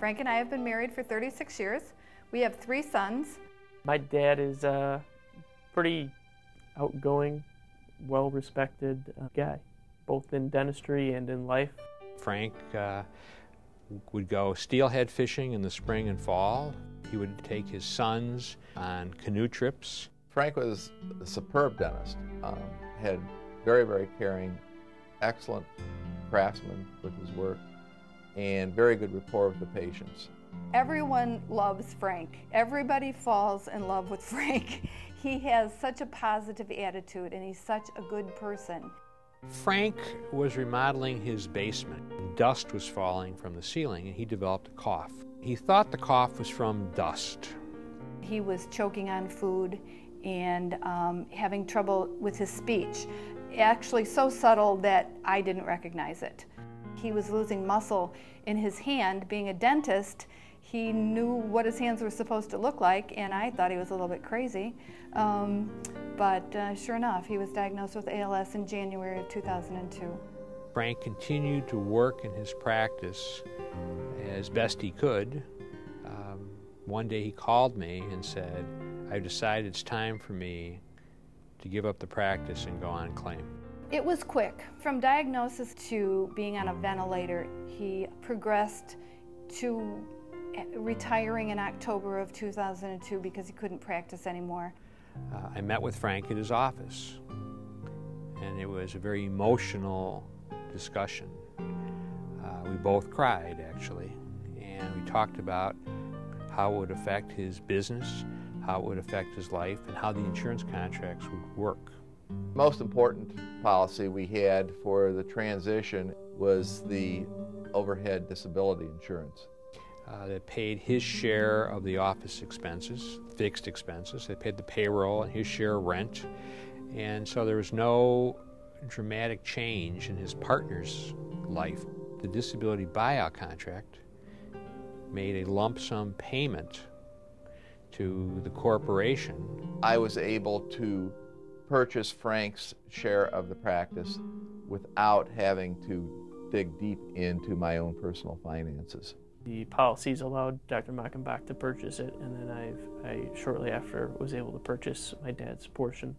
Frank and I have been married for 36 years. We have 3 sons. My dad is a pretty outgoing, well-respected guy, both in dentistry and in life. Frank would go steelhead fishing in the spring and fall. He would take his sons on canoe trips. Frank was a superb dentist, had very, very caring, excellent craftsman with his work, and very good rapport with the patients. Everyone loves Frank. Everybody falls in love with Frank. He has such a positive attitude and he's such a good person. Frank was remodeling his basement. Dust was falling from the ceiling and he developed a cough. He thought the cough was from dust. He was choking on food and having trouble with his speech, actually so subtle that I didn't recognize it. He was losing muscle in his hand. Being a dentist, he knew what his hands were supposed to look like, and I thought he was a little bit crazy. But sure enough, he was diagnosed with ALS in January of 2002. Frank continued to work in his practice as best he could. One day he called me and said, "I've decided it's time for me to give up the practice and go on claim." It was quick. From diagnosis to being on a ventilator, he progressed to retiring in October of 2002 because he couldn't practice anymore. I met with Frank at his office, and it was a very emotional discussion. We both cried, actually, and we talked about how it would affect his business, how it would affect his life, and how the insurance contracts would work. Most important policy we had for the transition was the overhead disability insurance. That paid his share of the office expenses, fixed expenses. They paid the payroll and his share of rent. And so there was no dramatic change in his partner's life. The disability buyout contract made a lump sum payment to the corporation. I was able to purchase Frank's share of the practice without having to dig deep into my own personal finances. The policies allowed Dr. Mockenbach to purchase it, and then I shortly after was able to purchase my dad's portion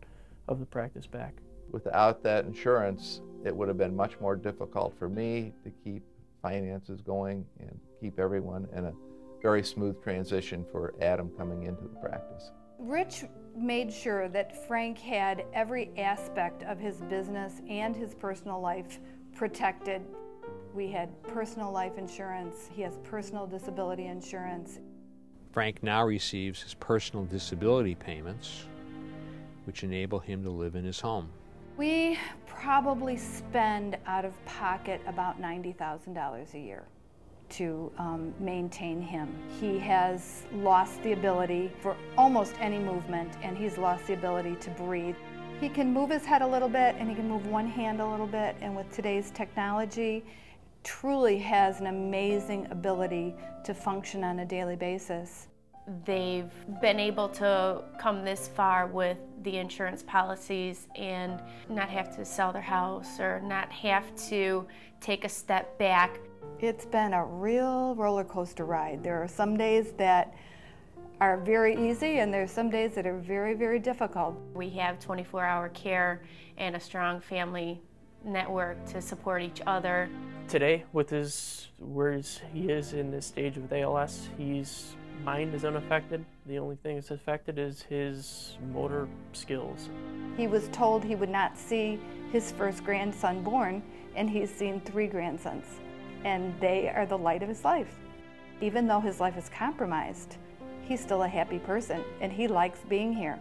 of the practice back. Without that insurance, it would have been much more difficult for me to keep finances going and keep everyone in a very smooth transition for Adam coming into the practice. Rich made sure that Frank had every aspect of his business and his personal life protected. We had personal life insurance. He has personal disability insurance. Frank now receives his personal disability payments, which enable him to live in his home. We probably spend out of pocket about $90,000 a year to maintain him. He has lost the ability for almost any movement, and he's lost the ability to breathe. He can move his head a little bit, and he can move one hand a little bit, and with today's technology, truly has an amazing ability to function on a daily basis. They've been able to come this far with the insurance policies and not have to sell their house or not have to take a step back. It's been a real roller coaster ride. There are some days that are very easy and there's some days that are very, very difficult. We have 24-hour care and a strong family network to support each other. Today, with where he is in this stage of ALS, his mind is unaffected. The only thing that's affected is his motor skills. He was told he would not see his first grandson born, and he's seen 3 grandsons, and they are the light of his life. Even though his life is compromised, he's still a happy person, and he likes being here.